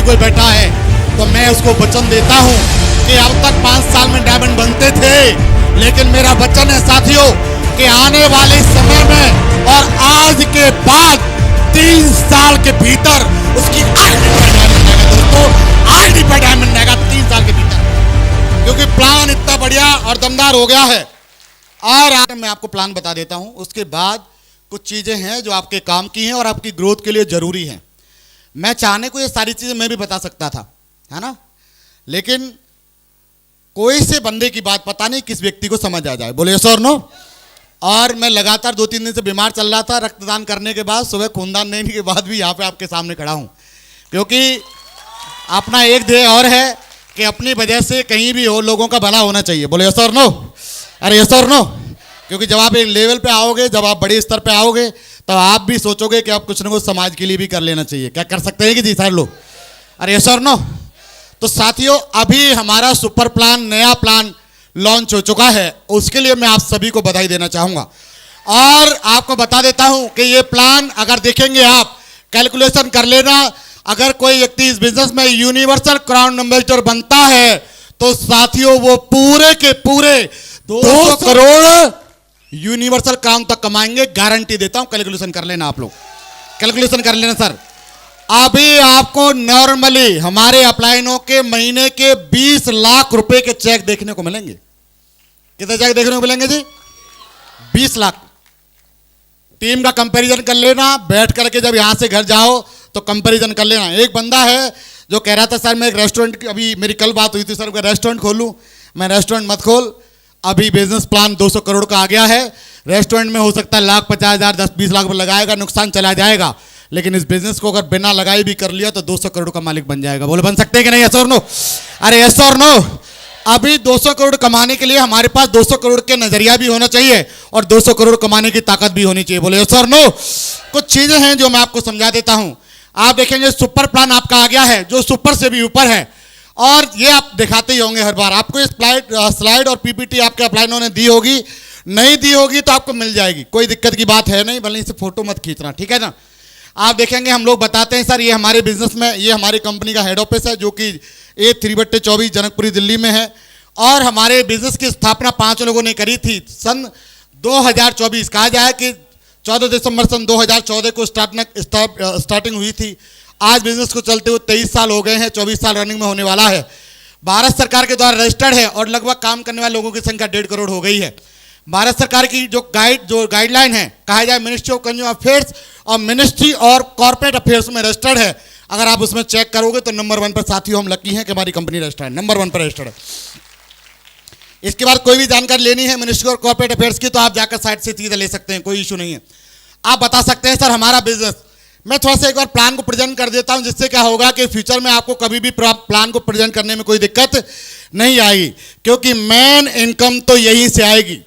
कोई बैठा है तो मैं उसको वचन देता हूं कि अब तक 5 साल में डायमंड बनते थे, लेकिन मेरा वचन है साथियों कि आने वाले समय में और आज के बाद 3 साल के भीतर उसकी आईडी पर डायमंड आएगा दोस्तों, आईडी पर डायमंड आएगा 3 साल के भीतर, क्योंकि प्लान इतना बढ़िया और दमदार हो गया है। और मैं आपको प्लान बता देता हूं, उसके बाद कुछ चीजें हैं जो आपके काम की हैं और आपकी ग्रोथ के लिए जरूरी हैं। मैं चाहने को ये सारी चीजें मैं भी बता सकता था, है ना, लेकिन कोई से बंदे की बात पता नहीं किस व्यक्ति को समझ आ जाए, बोले यस और नो। और मैं लगातार 2-3 दिन से बीमार चल रहा था, रक्तदान करने के बाद, सुबह खूनदान देने के बाद भी यहाँ पे आपके सामने खड़ा हूँ, क्योंकि अपना एक ध्येय और है कि अपनी वजह से कहीं भी हो लोगों का भला होना चाहिए, बोले यस और नो। अरे यस और नो, क्योंकि जब आप एक लेवल पे आओगे, जब आप बड़े स्तर पे आओगे, तब आप भी सोचोगे कि आप कुछ ना कुछ समाज के लिए भी कर लेना चाहिए। क्या कर सकते हैं कि जी सारे लोग? अरे यस और नो। तो साथियों, अभी हमारा सुपर प्लान, नया प्लान लॉन्च हो चुका है, उसके लिए मैं आप सभी को बधाई देना चाहूंगा। और आपको बता देता हूं कि ये प्लान अगर देखेंगे आप, कैलकुलेशन कर लेना, अगर कोई व्यक्ति इस बिजनेस में यूनिवर्सल क्राउन एम्बेसडर बनता है तो साथियों वो पूरे के पूरे 200 करोड़ यूनिवर्सल क्राउन तक कमाएंगे, गारंटी देता हूं। कैलकुलेशन कर लेना आप लोग, कैलकुलेशन कर लेना सर। अभी आपको नॉर्मली हमारे अपलाइनों के महीने के 20 लाख रुपए के चेक देखने को मिलेंगे। कितने चेक देखने को मिलेंगे जी? 20 लाख। टीम का कंपैरिजन कर लेना, बैठ करके जब यहां से घर जाओ तो कंपैरिजन कर लेना। एक बंदा है जो कह रहा था सर मैं एक रेस्टोरेंट, अभी मेरी कल बात हुई थी सर, मैं रेस्टोरेंट खोलूं। मैं रेस्टोरेंट मत खोल, अभी बिजनेस प्लान 200 करोड़ का आ गया है। रेस्टोरेंट में हो सकता है 1,50,000 10-20 लाख रुपए लगाएगा, नुकसान चला जाएगा, लेकिन इस बिजनेस को अगर बिना लगाई भी कर लिया तो 200 करोड़ का मालिक बन जाएगा। बोले बन सकते हैं कि नहीं? यस और नो? अरे यस और नो। अभी 200 करोड़ कमाने के लिए हमारे पास 200 करोड़ के नजरिया भी होना चाहिए और 200 करोड़ कमाने की ताकत भी होनी चाहिए। बोले यस और नो। कुछ चीजें हैं जो मैं आपको समझा देता हूं। आप देखेंगे सुपर प्लान आपका आ गया है, जो सुपर से भी ऊपर है, और ये आप दिखाते ही होंगे हर बार। आपको इस स्लाइड और पीपीटी आपके अपलाइनों ने दी होगी, नहीं दी होगी तो आपको मिल जाएगी, कोई दिक्कत की बात है नहीं, भले इसे फोटो मत खींचना, ठीक है ना। आप देखेंगे हम लोग बताते हैं सर, ये हमारे बिजनेस में, ये हमारी कंपनी का हेड ऑफिस है जो कि A3/24 जनकपुरी दिल्ली में है। और हमारे बिजनेस की स्थापना 5 लोगों ने करी थी सन 2024। कहा जाए कि 14 दिसंबर सन 2014 को स्टार्टिंग हुई थी। आज बिजनेस को चलते हुए 23 साल हो गए हैं, 24 साल रनिंग में होने वाला है। भारत सरकार के द्वारा रजिस्टर्ड है और लगभग काम करने वाले लोगों की संख्या 1.5 करोड़ हो गई है। भारत सरकार की जो गाइडलाइन है, कहा जाए मिनिस्ट्री ऑफ कंज्यूमर अफेयर्स और मिनिस्ट्री और कॉर्पोरेट अफेयर्स में रजिस्टर्ड है। अगर आप उसमें चेक करोगे तो नंबर 1 पर साथियों हम लकी हैं कि हमारी कंपनी रजिस्टर्ड है, नंबर 1 पर रजिस्टर्ड है। इसके बाद कोई भी जानकारी लेनी है मिनिस्ट्री और कॉर्पोरेट अफेयर्स की तो आप जाकर साइट से चीजें ले सकते हैं, कोई इशू नहीं है। आप बता सकते हैं सर हमारा बिजनेस, मैं थोड़ा सा एक बार प्लान को प्रेजेंट कर देता हूं, जिससे क्या होगा कि फ्यूचर में आपको कभी भी प्लान को प्रेजेंट करने में कोई दिक्कत नहीं आएगी, क्योंकि मेन इनकम तो यहीं से आएगी,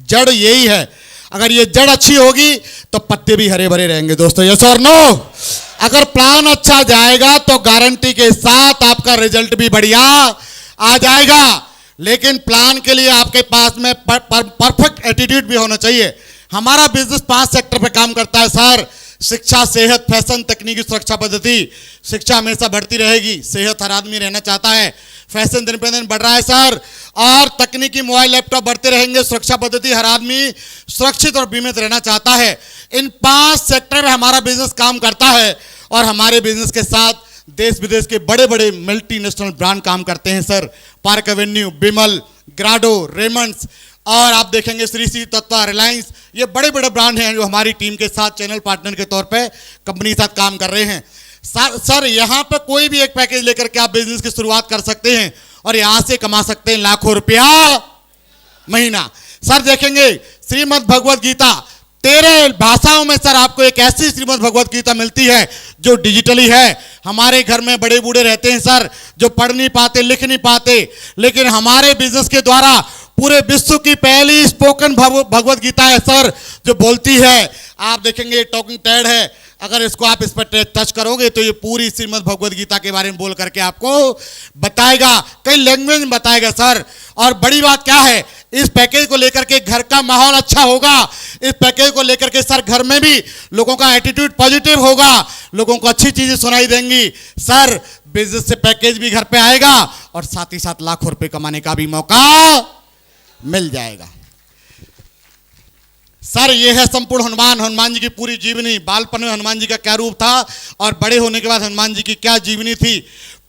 जड़ यही है। अगर ये जड़ अच्छी होगी तो पत्ते भी हरे भरे रहेंगे दोस्तों, यस और नो। अगर प्लान अच्छा जाएगा तो गारंटी के साथ आपका रिजल्ट भी बढ़िया आ जाएगा, लेकिन प्लान के लिए आपके पास में परफेक्ट एटीट्यूड भी होना चाहिए। हमारा बिजनेस 5 सेक्टर पे काम करता है सर, शिक्षा, सेहत, फैशन, तकनीकी सुरक्षा पद्धति। शिक्षा हमेशा बढ़ती रहेगी, सेहत हर आदमी रहना चाहता है, फैशन दिन पे दिन बढ़ रहा है सर, और तकनीकी मोबाइल लैपटॉप बढ़ते रहेंगे, सुरक्षा पद्धति हर आदमी सुरक्षित और बीमित रहना चाहता है। इन 5 सेक्टर में हमारा बिजनेस काम करता है और हमारे बिजनेस के साथ देश विदेश के बड़े बड़े मल्टीनेशनल ब्रांड काम करते हैं sir. Park Avenue, Bimal, ग्राडो, Raymond's, और आप देखेंगे श्री श्री तत्वा, रिलायंस, ये बड़े बड़े ब्रांड हैं जो हमारी टीम के साथ चैनल पार्टनर के तौर पे कंपनी के साथ काम कर रहे हैं। सर यहाँ पे कोई भी एक पैकेज लेकर के आप बिजनेस की शुरुआत कर सकते हैं और यहाँ से कमा सकते हैं लाखों रुपया महीना। सर देखेंगे श्रीमद् भगवद गीता 13 भाषाओं में सर आपको एक ऐसी श्रीमद् भगवद गीता मिलती है जो डिजिटली है। हमारे घर में बड़े बूढ़े रहते हैं सर जो पढ़ नहीं पाते, लिख नहीं पाते, लेकिन हमारे बिजनेस के द्वारा पूरे विश्व की पहली स्पोकन भगवद गीता है सर जो बोलती है। आप देखेंगे टॉकिंग टेड है, अगर इसको आप इस पर टच करोगे तो ये पूरी श्रीमद् भगवद गीता के बारे में बोल करके आपको बताएगा, कई लैंग्वेज में बताएगा सर। और बड़ी बात क्या है, इस पैकेज को लेकर के घर का माहौल अच्छा होगा, इस पैकेज को लेकर के सर घर में भी लोगों का एटीट्यूड पॉजिटिव होगा, लोगों को अच्छी चीजें सुनाई देंगी। सर बिजनेस से पैकेज भी घर पे आएगा और साथ ही साथ लाखों रुपए कमाने का भी मौका मिल जाएगा। सर ये है संपूर्ण हनुमान जी की पूरी जीवनी। बालपन में हनुमान जी का क्या रूप था और बड़े होने के बाद हनुमान जी की क्या जीवनी थी,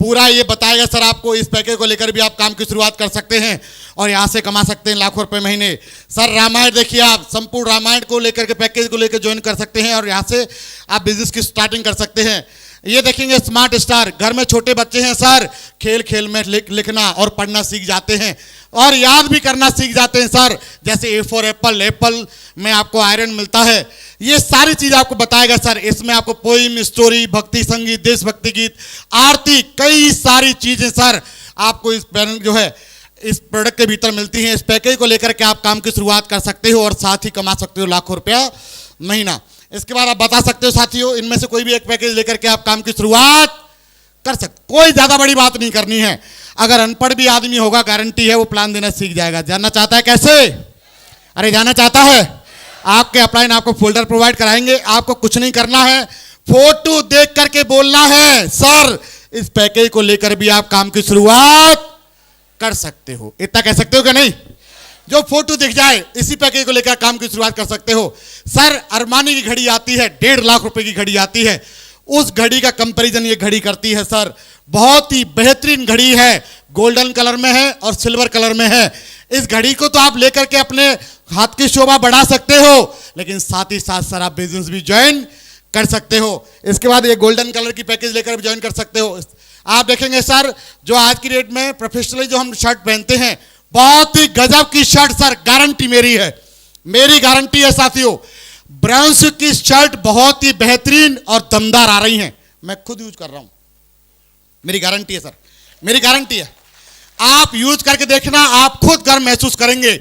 पूरा ये बताएगा सर आपको। इस पैकेज को लेकर भी आप काम की शुरुआत कर सकते हैं और यहाँ से कमा सकते हैं लाखों रुपए महीने। सर रामायण देखिए, आप संपूर्ण रामायण को लेकर के पैकेज को लेकर ज्वाइन कर सकते हैं और यहाँ से आप बिजनेस की स्टार्टिंग कर सकते हैं। ये देखेंगे स्मार्ट स्टार, घर में छोटे बच्चे हैं सर, खेल खेल में लिखना और पढ़ना सीख जाते हैं और याद भी करना सीख जाते हैं सर। जैसे ए फॉर एप्पल, एप्पल में आपको आयरन मिलता है, ये सारी चीज आपको बताएगा सर। इसमें आपको पोइम, स्टोरी, भक्ति संगीत, देशभक्ति गीत, आरती, कई सारी चीजें सर आपको इस जो है इस प्रोडक्ट के भीतर मिलती हैं। इस पैकेज को लेकर के आप काम की शुरुआत कर सकते हो और साथ ही कमा सकते हो लाखों रुपया महीना। इसके बाद आप बता सकते हो साथियों, इनमें से कोई भी एक पैकेज लेकर के आप काम की शुरुआत कर सकते। कोई ज्यादा बड़ी बात नहीं करनी है। अगर अनपढ़ भी आदमी होगा, गारंटी है वो प्लान देना सीख जाएगा। जानना चाहता है कैसे? अरे जानना चाहता है? आपके अपलाइन आपको फोल्डर प्रोवाइड कराएंगे, आपको कुछ नहीं करना है, फोटो देख करके बोलना है सर इस पैकेज को लेकर भी आप काम की शुरुआत कर सकते हो। इतना कह सकते हो कि नहीं? जो फोटो दिख जाए इसी पैकेज को लेकर काम की शुरुआत कर सकते हो। सर अरमानी की घड़ी आती है, 1.5 लाख रुपए की घड़ी आती है, उस घड़ी का कंपैरिजन ये घड़ी करती है सर। बहुत ही बेहतरीन घड़ी है, गोल्डन कलर में है और सिल्वर कलर में है। इस घड़ी को तो आप लेकर के अपने हाथ की शोभा बढ़ा सकते हो, लेकिन साथ ही साथ सर आप बिजनेस भी ज्वाइन कर सकते हो। इसके बाद ये गोल्डन कलर की पैकेज लेकर भी ज्वाइन कर सकते हो। आप देखेंगे सर, जो आज की डेट में प्रोफेशनली जो हम शर्ट पहनते हैं, बहुत ही गजब की शर्ट सर, गारंटी मेरी है, मेरी गारंटी है साथियों। ब्राउन्स की शर्ट बहुत ही बेहतरीन और दमदार आ रही हैं, मैं खुद यूज कर रहा हूं, मेरी गारंटी है सर, मेरी गारंटी है। आप यूज करके देखना, आप खुद गर्व महसूस करेंगे।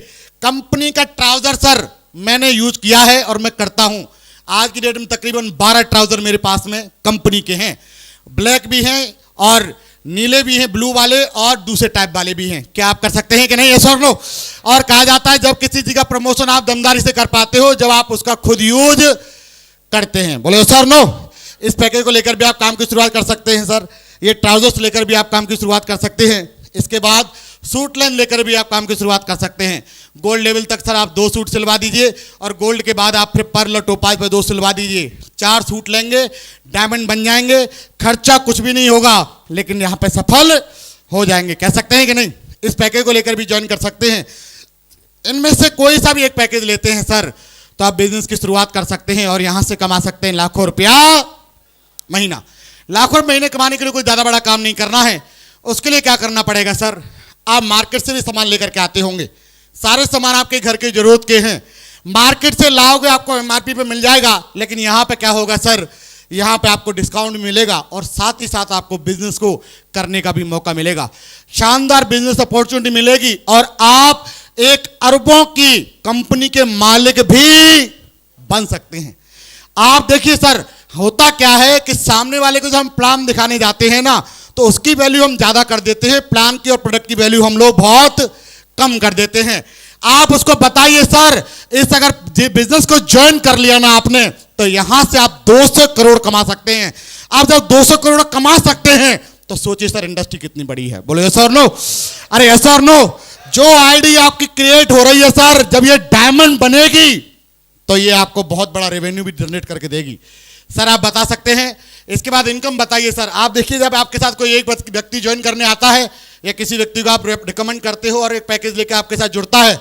कंपनी का ट्राउजर सर मैंने यूज किया है और मैं करता हूं। आज की डेट में तकरीबन 12 ट्राउजर मेरे पास में कंपनी के हैं, ब्लैक भी हैं और नीले भी हैं, ब्लू वाले और दूसरे टाइप वाले भी हैं। क्या आप कर सकते हैं कि नहीं? यस और नो? और कहा जाता है जब किसी चीज का प्रमोशन आप दमदारी से कर पाते हो जब आप उसका खुद यूज करते हैं। बोले यस और नो? इस पैकेज को लेकर भी आप काम की शुरुआत कर सकते हैं सर। ये ट्राउजर्स लेकर भी आप काम की शुरुआत कर सकते हैं। इसके बाद सूट लाइन लेकर भी आप काम की शुरुआत कर सकते हैं। गोल्ड लेवल तक सर आप 2 सूट सिलवा दीजिए और गोल्ड के बाद आप फिर पर्ल टोपाज पे 2 सिलवा दीजिए, 4 सूट लेंगे, डायमंड बन जाएंगे, खर्चा कुछ भी नहीं होगा, लेकिन यहाँ पे सफल हो जाएंगे। कह सकते हैं कि नहीं? इस पैकेज को लेकर भी ज्वाइन कर सकते हैं। इनमें से कोई सा भी एक पैकेज लेते हैं सर तो आप बिजनेस की शुरुआत कर सकते हैं और यहां से कमा सकते हैं लाखों रुपया महीना। लाखों महीने कमाने के लिए कोई ज्यादा बड़ा काम नहीं करना है। उसके लिए क्या करना पड़ेगा सर? आप मार्केट से भी सामान लेकर के आते होंगे, सारे सामान आपके घर की जरूरत के हैं, मार्केट से लाओगे आपको एमआरपी पे मिल जाएगा, लेकिन यहां पे क्या होगा सर, यहां पे आपको डिस्काउंट मिलेगा और साथ ही साथ आपको बिजनेस को करने का भी मौका मिलेगा, शानदार बिजनेस अपॉर्चुनिटी मिलेगी और आप एक अरबों की कंपनी के मालिक भी बन सकते हैं। आप देखिए सर, होता क्या है कि सामने वाले को जब हम प्लान दिखाने जाते हैं ना तो उसकी वैल्यू हम ज्यादा कर देते हैं, प्लान की और प्रोडक्ट की वैल्यू हम लोग बहुत कम कर देते हैं। आप उसको बताइए सर, इस अगर बिजनेस को ज्वाइन कर लिया ना आपने तो यहां से आप 200 करोड़ कमा सकते हैं। आप जब 200 करोड़ कमा सकते हैं तो सोचिए सर इंडस्ट्री कितनी बड़ी है। बोलो यस और नो? अरे यस और नो? जो आइडिया आपकी क्रिएट हो रही है सर, जब ये डायमंड बनेगी तो ये आपको बहुत बड़ा रेवेन्यू भी जनरेट करके देगी। सर आप बता सकते हैं। इसके बाद इनकम बताइए सर। आप देखिए, जब आपके साथ कोई एक व्यक्ति ज्वाइन करने आता है या किसी व्यक्ति को आप रिकमेंड करते हो और एक पैकेज लेकर आपके साथ जुड़ता है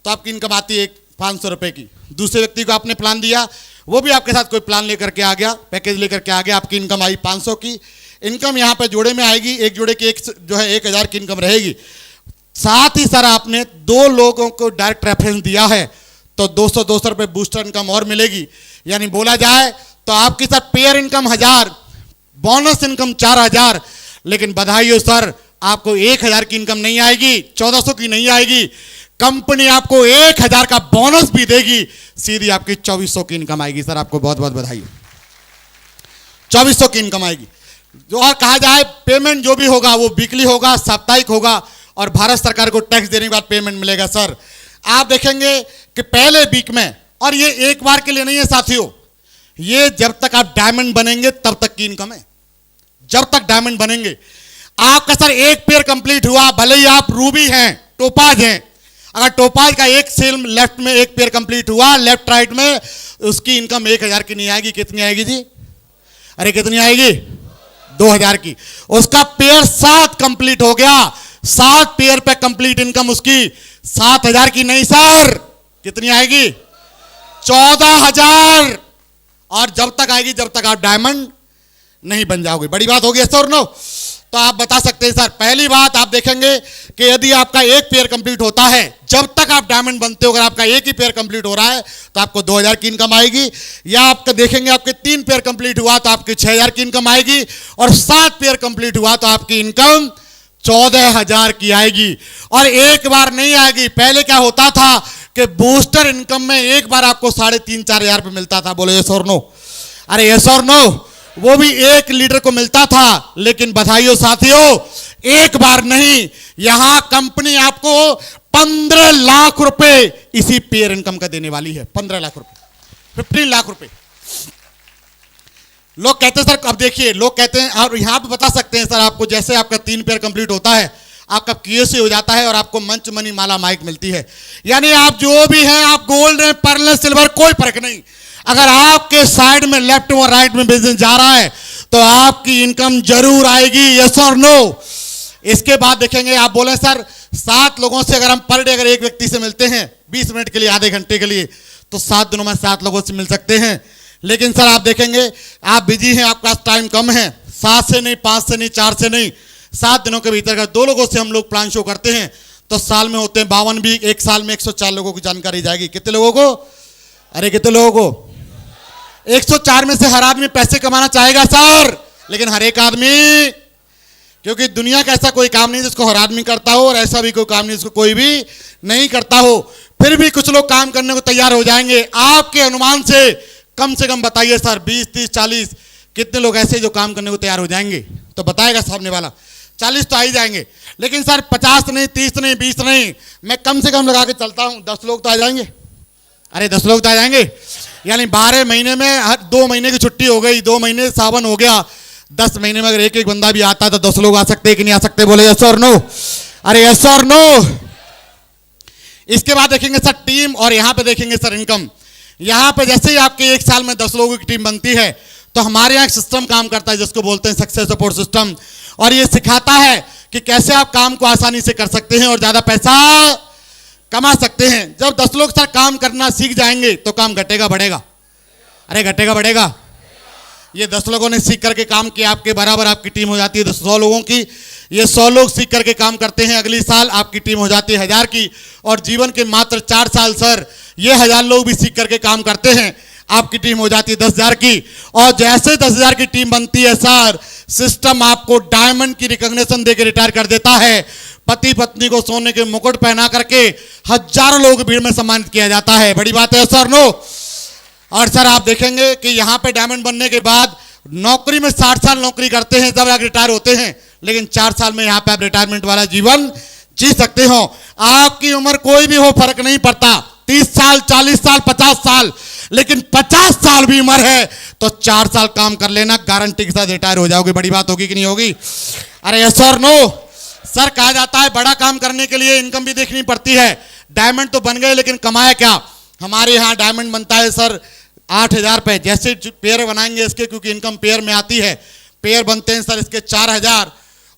तो आपकी इनकम आती है 500 रुपए की। दूसरे व्यक्ति को आपने प्लान दिया, वो भी आपके साथ कोई प्लान लेकर के आ गया, पैकेज लेकर के आ गया, आपकी इनकम आई 500 की। इनकम यहाँ पे जोड़े में आएगी, एक जोड़े की एक जो है 1000 की इनकम रहेगी। साथ ही सर आपने 2 लोगों को डायरेक्ट रेफरेंस दिया है तो 200 रुपए बूस्टर इनकम और मिलेगी। यानी बोला जाए तो आपकी sir pair income 1000, bonus income 4000, लेकिन बधाई हो सर, आपको 1000 की इनकम नहीं आएगी, 1400 की नहीं आएगी, कंपनी आपको 1000 का बोनस भी देगी, सीधी आपकी 2400 की इनकम आएगी। सर आपको बहुत बहुत बधाई, 2400 की इनकम आएगी। जो और कहा जाए पेमेंट जो भी होगा वो वीकली होगा, साप्ताहिक होगा और भारत सरकार को टैक्स देने के बाद पेमेंट मिलेगा। सर आप देखेंगे कि पहले वीक में, और ये एक बार के लिए नहीं है साथियों, ये जब तक आप डायमंड बनेंगे तब तक की इनकम है। जब तक डायमंड बनेंगे। आपका सर एक पेयर कंप्लीट हुआ, भले ही आप रूबी हैं, टोपाज हैं, अगर टोपाज का एक सेल लेफ्ट में एक पेयर कंप्लीट हुआ लेफ्ट राइट में, उसकी इनकम 1000 की नहीं आएगी। कितनी आएगी जी? अरे कितनी आएगी? 2000 की। उसका पेयर 7 कंप्लीट हो गया, 7 पेयर पे कंप्लीट इनकम उसकी 7000 की नहीं सर, कितनी आएगी? 14000। और जब तक आएगी जब तक आप डायमंड नहीं बन जाओगे। बड़ी बात होगी सर नो? तो आप बता सकते हैं सर। पहली बात आप देखेंगे कि यदि आपका एक पेयर कंप्लीट होता है, जब तक आप डायमंड बनते हो, अगर आपका एक ही पेयर कंप्लीट हो रहा है तो आपको 2000 की इनकम आएगी। या आपका देखेंगे आपके 3 पेयर कंप्लीट हुआ तो आपकी 6000 की इनकम आएगी, और 7 पेयर कंप्लीट हुआ तो आपकी इनकम 14000 की आएगी। और एक बार नहीं आएगी। पहले क्या होता था कि बूस्टर इनकम में एक बार आपको 3,500-4 हजार रुपये मिलता था। बोलो यस और नो? अरे यस और नो? वो भी एक लीडर को मिलता था। लेकिन बधाइयों साथियों, एक बार नहीं, यहां कंपनी आपको 15 लाख रुपए इसी पेयर इनकम का देने वाली है। 15 लाख रुपए, 15 लाख रुपए। लोग कहते हैं सर, अब देखिए लोग कहते हैं, और यहां पे बता सकते हैं सर आपको, जैसे आपका 3 पेयर कंप्लीट होता है, आपका QC हो जाता है और आपको मंच मनी माला माइक मिलती है। यानी आप जो भी हैं, आप गोल्ड हैं, पर्ल हैं, सिल्वर, कोई फर्क नहीं। अगर आपके साइड में लेफ्ट और राइट में बिजनेस जा रहा है तो आपकी इनकम जरूर आएगी। यस और नो? इसके बाद देखेंगे, आप बोले सर 7 लोगों से अगर हम पर डे अगर एक व्यक्ति से मिलते हैं 20 मिनट के लिए, आधे घंटे के लिए, तो 7 दिनों में 7 लोगों से मिल सकते हैं। लेकिन सर आप देखेंगे आप बिजी हैं, आपका टाइम कम है, 7 से नहीं, 5 से नहीं, 4 से नहीं, 7 दिनों के भीतर अगर 2 लोगों से हम लोग प्लान शो करते हैं तो साल में होते हैं 52 वीक, एक साल में 104 लोगों की जानकारी जाएगी। कितने लोगों को? अरे कितने लोगों को? 104 में से हर आदमी पैसे कमाना चाहेगा सर, लेकिन हर एक आदमी, क्योंकि दुनिया का ऐसा कोई काम नहीं जिसको हर आदमी करता हो, और ऐसा भी कोई काम नहीं जिसको कोई भी नहीं करता हो। फिर भी कुछ लोग काम करने को तैयार हो जाएंगे। आपके अनुमान से कम बताइए सर, 20, 30, 40 कितने लोग ऐसे जो काम करने को तैयार हो जाएंगे? तो बताएगा सामने वाला 40 तो आ ही जाएंगे। लेकिन सर 50 नहीं, 30 नहीं, 20 नहीं, मैं कम से कम लगा के चलता हूं, 10 लोग तो आ जाएंगे। अरे 10 लोग तो आ जाएंगे। यानी 12 महीने में 2 महीने की छुट्टी हो गई, 2 महीने सावन हो गया, 10 महीने में अगर एक एक बंदा भी आता तो 10 लोग आ सकते हैं कि नहीं आ सकते? बोले यस और नो? अरे यस और नो? इसके बाद देखेंगे सर टीम, और यहां पे देखेंगे सर इनकम। यहां पे जैसे ही आपके एक साल में 10 लोगों की टीम बनती है तो हमारे यहाँ एक सिस्टम काम करता है जिसको बोलते हैं सक्सेस सपोर्ट सिस्टम, और ये सिखाता है कि कैसे आप काम को आसानी से कर सकते हैं और ज्यादा पैसा कमा सकते हैं। जब 10 लोग सर काम करना सीख जाएंगे तो काम घटेगा बढ़ेगा? अरे घटेगा बढ़ेगा? ये 10 लोगों ने सीख करके काम किया, आपके बराबर आपकी टीम हो जाती है 100 लोगों की। ये 100 लोग सीख करके काम करते हैं, अगली साल आपकी टीम हो जाती है 1000 की। और जीवन के मात्र 4 साल सर ये 1000 लोग भी सीख करके काम करते हैं, आपकी टीम हो जाती है 10,000 की। और जैसे 10,000 की टीम बनती है सर, सिस्टम आपको डायमंड की रिकॉग्निशन देकर रिटायर कर देता है। पति पत्नी को सोने के मुकुट पहना करके हजारों लोगों की भीड़ में सम्मानित किया जाता है। बड़ी बात है सर नो? और सर आप देखेंगे कि यहां पे डायमंड बनने के बाद नौकरी में 60 साल नौकरी करते हैं जब आप रिटायर होते हैं, लेकिन 4 साल में यहां पे आप रिटायरमेंट वाला जीवन जी सकते हो। आपकी उम्र कोई भी हो, फर्क नहीं पड़ता, 30 साल, 40 साल, 50 साल, लेकिन 50 साल भी उम्र है तो 4 साल काम कर लेना, गारंटी के साथ रिटायर हो जाओगे। बड़ी बात होगी कि नहीं होगी? अरे यस और नो? सर कहा जाता है बड़ा काम करने के लिए इनकम भी देखनी पड़ती है। डायमंड तो बन गए लेकिन कमाया क्या? हमारे यहाँ डायमंड बनता है सर 8,000 पे, जैसे पेयर बनाएंगे इसके, क्योंकि इनकम पेयर में आती है, पेयर बनते हैं सर इसके 4,000,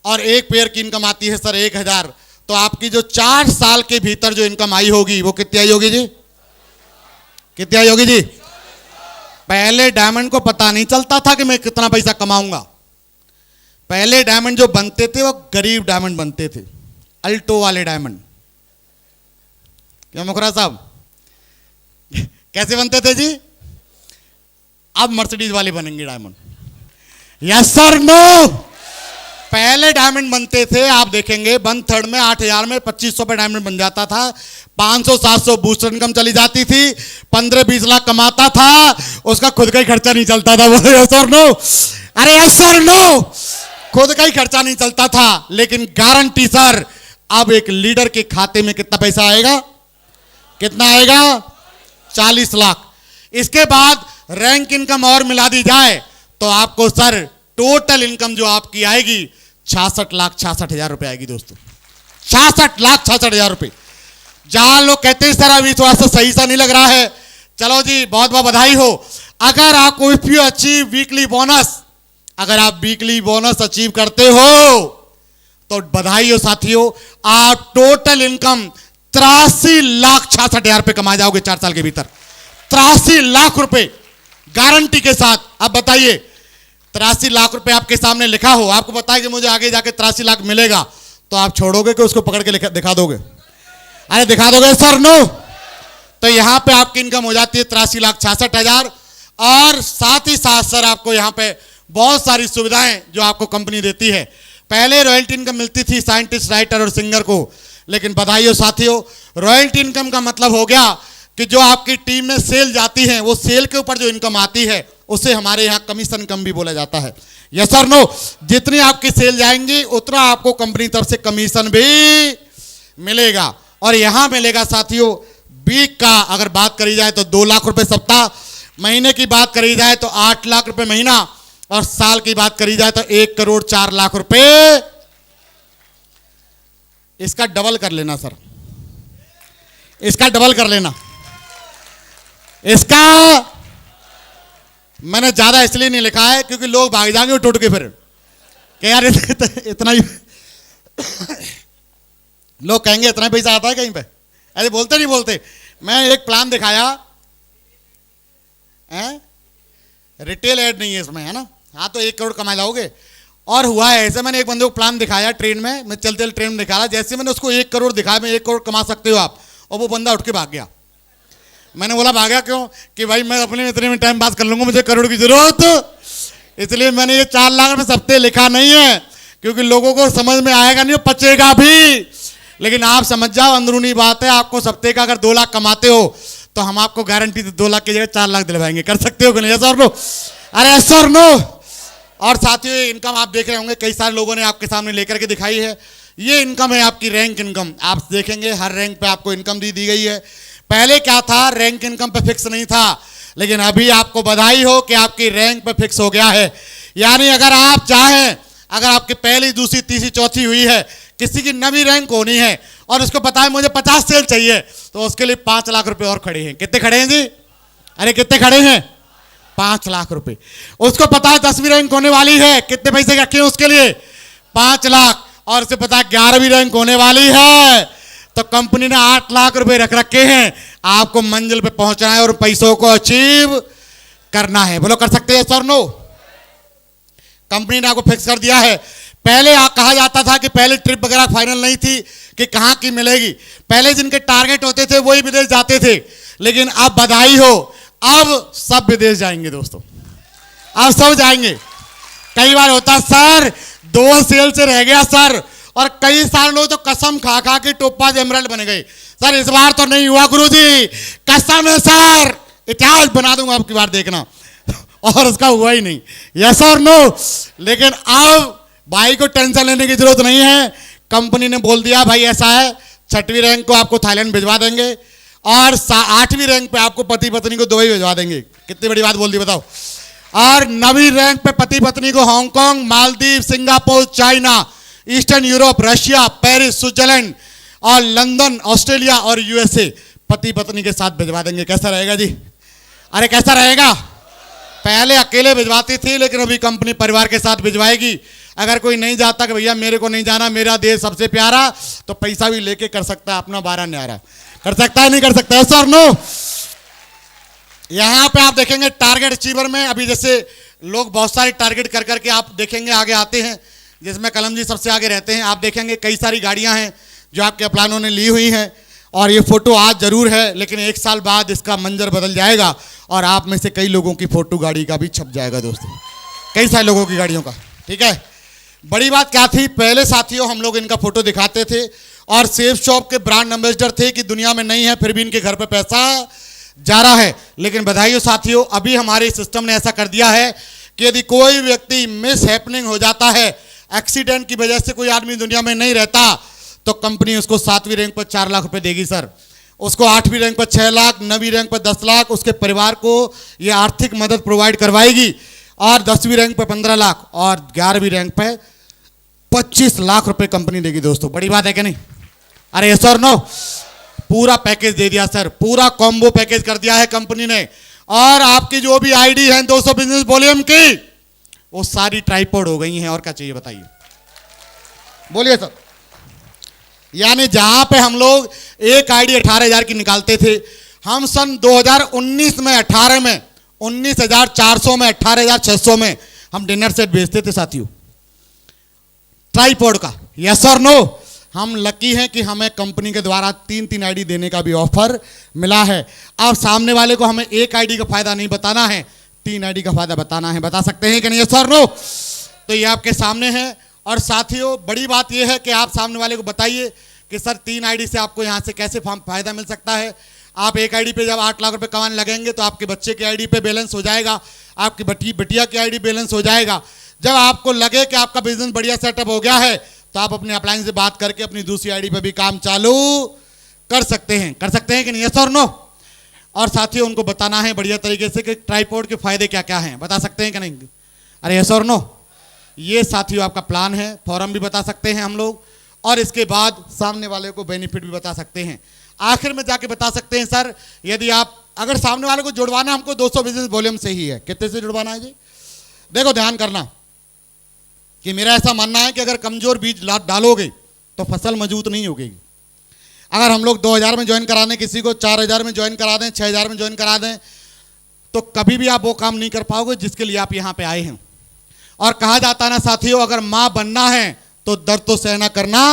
और एक पेयर की इनकम आती है सर 1,000। तो आपकी जो 4 साल के भीतर जो इनकम आई होगी वो कितनी आई होगी जी? कितनी आई होगी जी? पहले डायमंड को पता नहीं चलता था कि मैं कितना पैसा कमाऊंगा। पहले डायमंड जो बनते थे वो गरीब डायमंड बनते थे, अल्टो वाले डायमंड। क्यों मुखरा साहब? कैसे बनते थे जी? अब मर्सिडीज वाले बनेंगे डायमंड। Yes sir no? पहले डायमंड बनते थे, आप देखेंगे 1/3 में 8,000 में 2500 पे डायमंड बन जाता था, 500-700 बूस्टर इनकम चली जाती थी, 15-20 लाख कमाता था, उसका खुद का ही खर्चा नहीं चलता था। बोले यस सर नो? अरे यस सर नो? खुद का ही खर्चा नहीं चलता था। लेकिन गारंटी सर, अब एक लीडर के खाते में कितना पैसा आएगा? कितना आएगा? 40 लाख। इसके बाद रैंक इनकम और मिला दी जाए तो आपको सर टोटल इनकम जो आपकी आएगी 66,66,000 रुपए आएगी दोस्तों। 66,66,000 रुपए। जहां लोग कहते हैं सर अभी थोड़ा सा सही सा नहीं लग रहा है, चलो जी बहुत बहुत बधाई हो। अगर आपको if you achieve weekly bonus, अगर आप वीकली बोनस अचीव करते हो तो बधाई हो साथियों, आप टोटल इनकम 83,66,000 रुपए कमा जाओगे 4 साल के भीतर। 83 लाख रुपए गारंटी के साथ। अब बताइए 83 लाख रुपए आपके सामने लिखा हो, आपको बताया कि मुझे आगे जाके 83 लाख मिलेगा, तो आप छोड़ोगे कि उसको पकड़ के दिखा दोगे? अरे दिखा दोगे सर? नो। तो यहां पे आपकी इनकम हो जाती है 83,66,000। और साथ ही साथ सर आपको यहां पे बहुत सारी सुविधाएं जो आपको कंपनी देती है। पहले रॉयल्टी इनकम मिलती थी साइंटिस्ट, राइटर और सिंगर को, लेकिन बधाई हो साथियों, रॉयल्टी इनकम का मतलब हो गया कि जो आपकी टीम में सेल जाती है, वो सेल के ऊपर जो इनकम आती है उसे हमारे यहाँ कमीशन इनकम भी बोला जाता है। यस और नो? जितनी आपकी सेल जाएंगी उतना आपको कंपनी तरफ से कमीशन भी मिलेगा। और यहां मिलेगा साथियों वीक का अगर बात करी जाए तो 2 लाख रुपए सप्ताह, महीने की बात करी जाए तो 8 लाख रुपए महीना, और साल की बात करी जाए तो 1,04,00,000 रुपए। इसका डबल कर लेना सर, इसका डबल कर लेना। इसका मैंने ज्यादा इसलिए नहीं लिखा है क्योंकि लोग भाग जाएंगे टूट के, फिर कि यार इतना ही लोग कहेंगे इतना पैसा आता है कहीं पे। अरे बोलते नहीं बोलते। मैं एक प्लान दिखाया है, रिटेल ऐड नहीं है इसमें, है ना? हाँ तो 1 करोड़ कमा लाओगे। और हुआ है ऐसे, मैंने एक बंदे को प्लान दिखाया ट्रेन में, मैं चलते चलते ट्रेन में दिखा रहा, जैसे मैंने उसको 1 करोड़ दिखाया, मैं 1 करोड़ कमा सकते हो आप, और वो बंदा उठ के भाग गया। मैंने बोला भागा क्यों? कि भाई मैं अपने इतने में टाइम पास कर लूंगा, मुझे करोड़ की जरूरत, इसलिए मैंने ये 4 लाख रुपए सप्ते लिखा नहीं है, क्योंकि लोगों को समझ में आएगा नहीं, पचेगा भी। लेकिन आप समझ जाओ अंदरूनी बात है, आपको सप्ते का अगर 2 लाख कमाते हो तो हम आपको गारंटी 2 लाख की जगह 4 लाख दिलवाएंगे। कर सकते हो कि नहीं? यस और नो? अरे यस और नो? और साथियों इनकम आप देख रहे होंगे कई सारे लोगों ने आपके सामने लेकर के दिखाई है। ये इनकम है आपकी रैंक इनकम। आप देखेंगे हर रैंक पे आपको इनकम दी गई है। पहले क्या था, रैंक इनकम पे फिक्स नहीं था, लेकिन अभी आपको बधाई हो कि आपकी रैंक पे फिक्स हो गया है। यानी अगर आप चाहें, अगर आपकी पहली, दूसरी, तीसरी, चौथी हुई है, किसी की नवी रैंक होनी है और उसको पता है मुझे 50 सेल चाहिए, तो उसके लिए 5 लाख रुपए और खड़े हैं। कितने खड़े हैं जी? अरे कितने खड़े हैं? 5 लाख रुपए। उसको पता है 10वीं रैंक होने वाली है, कितने पैसे रखे हैं उसके लिए? 5 लाख। और उसे पता है 11वीं रैंक होने वाली है, तो कंपनी ने 8 लाख रुपए रख रखे हैं। आपको मंजिल पे पहुंचना है और पैसों को अचीव करना है। बोलो कर सकते हैं सर? नो? कंपनी ने आपको फिक्स कर दिया है। पहले कहा जाता था कि पहले ट्रिप वगैरह फाइनल नहीं थी कि कहां की मिलेगी, पहले जिनके टारगेट होते थे वही विदेश जाते थे, लेकिन अब बधाई हो, अब सब विदेश जाएंगे दोस्तों, अब सब जाएंगे। कई बार होता सर 2 सेल से रह गया सर, और कई सारे लोग तो कसम खा खा के टोपाज एमराल्ड बन गए। सर इस बार तो नहीं हुआ गुरुजी, कसम है सर, इतिहास बना दूंगा आपकी बार देखना। और उसका हुआ ही नहीं। यस और नो? लेकिन अब भाई को टेंशन लेने की जरूरत नहीं है। कंपनी ने बोल दिया भाई ऐसा है, 6वीं रैंक को आपको थाईलैंड भिजवा देंगे, और 8वीं रैंक पे आपको पति पत्नी को दुबई भिजवा देंगे। कितनी बड़ी बात बोल दी बताओ। और 9वीं रैंक पे पति पत्नी को Hong Kong, Maldives, Singapore, China, eastern Europe, Russia, Paris, Switzerland और लंदन, ऑस्ट्रेलिया और यूएसए पति पत्नी के साथ भिजवा देंगे। कैसा रहेगा जी? अरे कैसा रहेगा? पहले अकेले भिजवाती थी, लेकिन अभी कंपनी परिवार के साथ भिजवाएगी। अगर कोई नहीं जाता कि भैया मेरे को नहीं जाना, मेरा देश सबसे प्यारा, तो पैसा भी लेके कर सकता है, अपना 12 न्यारा कर सकता है, नहीं कर सकता है सर? नो? यहां पे आप देखेंगे टारगेट अचीवर में, अभी जैसे लोग बहुत सारे टारगेट कर करके आप देखेंगे आगे आते हैं, जिसमें कलम जी सबसे आगे रहते हैं। आप देखेंगे कई सारी गाड़ियां हैं जो आपके प्लानों ने ली हुई हैं, और ये फोटो आज जरूर है, लेकिन 1 साल बाद इसका मंजर बदल जाएगा, और आप में से कई लोगों की फोटो गाड़ी का भी छप जाएगा दोस्तों, कई सारे लोगों की गाड़ियों का। ठीक है, बड़ी बात क्या थी, पहले साथियों हम लोग इनका फोटो दिखाते थे और सेफ शॉप के ब्रांड एम्बेसडर थे कि दुनिया में नहीं है, फिर भी इनके घर पे पैसा जा रहा है। लेकिन बधाई हो साथियों, अभी हमारे सिस्टम ने ऐसा कर दिया है कि यदि कोई व्यक्ति मिस हैपनिंग हो जाता है, एक्सीडेंट की वजह से कोई आदमी दुनिया में नहीं रहता, तो कंपनी उसको 7वीं रैंक पर 4 लाख रुपए देगी सर, उसको 8वीं रैंक पर 6 लाख, 9वीं रैंक पर 10 लाख, उसके परिवार को ये आर्थिक मदद प्रोवाइड करवाएगी। और 10वीं रैंक पे 15 लाख और 11वीं रैंक पे 25 लाख रुपए कंपनी देगी दोस्तों। बड़ी बात है कि नहीं? अरे यस और नो? पूरा पैकेज दे दिया सर, पूरा कॉम्बो पैकेज कर दिया है कंपनी ने। और आपकी जो भी आईडी है 200 बिजनेस वॉल्यूम की, वो सारी ट्राइपॉड हो गई हैं। और क्या चाहिए बताइए? बोलिए सर। यानी जहां पे हम लोग एक आईडी 18,000 की निकालते थे, हम सन 2019 में 18 में 19,400 में 18,600 में हम डिनर सेट बेचते थे साथियों, ट्राइपॉड का। यस और नो? हम लकी हैं कि हमें कंपनी के द्वारा 3-3 आईडी देने का भी ऑफर मिला है। अब सामने वाले को हमें एक आईडी का फायदा नहीं बताना है, 3 आईडी का फायदा बताना है। बता सकते हैं कि नहीं? यस और नो? तो ये आपके सामने है। और साथियों बड़ी बात यह है कि आप सामने वाले को बताइए कि सर 3 आईडी से आपको यहां से कैसे फायदा मिल सकता है। आप एक आईडी पे जब 8 लाख रुपए कमाने लगेंगे तो आपके बच्चे की आईडी पे बैलेंस हो जाएगा, आपकी बिटिया की आईडी बैलेंस हो जाएगा। जब आपको लगे कि आपका बिजनेस बढ़िया सेटअप हो गया है तो आप अपने अपलाइन से बात करके अपनी दूसरी आईडी पे भी काम चालू कर सकते हैं। कर सकते हैं कि नहीं? यस और नो? और साथियों उनको बताना है बढ़िया तरीके से कि ट्राइपॉड के फायदे क्या क्या हैं। बता सकते हैं कि नहीं? अरे यस और नो? ये साथियों आपका प्लान है। फॉरम भी बता सकते हैं हम लोग, और इसके बाद सामने वाले को बेनिफिट भी बता सकते हैं। आखिर में जाके बता सकते हैं सर, यदि आप अगर सामने वाले को जुड़वाना हमको 200 बिजनेस वॉल्यूम से ही है। कितने से जुड़वाना है जी? देखो ध्यान करना कि मेरा ऐसा मानना है कि अगर कमजोर बीज डालोगे तो फसल मजबूत नहीं होगी। अगर हम लोग 2000 में ज्वाइन करा दें किसी को, 4000 में ज्वाइन करा दें, 6000 में ज्वाइन करा दें, तो कभी भी आप वो काम नहीं कर पाओगे जिसके लिए आप यहां पे आए हैं। और कहा जाता है ना साथियों, अगर मां बनना है तो दर्द तो सहना करना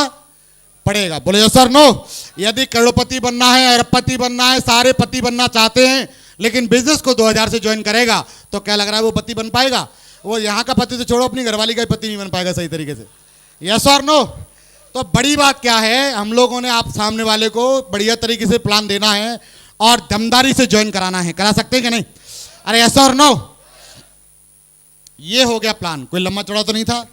पड़ेगा। बोले सर नो? यदि करोड़पति बनना है, अरबपति बनना है, सारे पति बनना चाहते हैं, लेकिन बिजनेस को 2000 से ज्वाइन करेगा तो क्या लग रहा है वो पति बन पाएगा? वो यहाँ का पति तो छोड़ो, अपनी घरवाली का पति नहीं बन पाएगा सही तरीके से। यस और नो? तो बड़ी बात क्या है, हम लोगों ने आप सामने वाले को बढ़िया तरीके से प्लान देना है और दमदारी से ज्वाइन कराना है। करा सकते हैं कि नहीं? अरे यस और नो? ये हो गया प्लान। कोई लंबा चौड़ा तो नहीं था?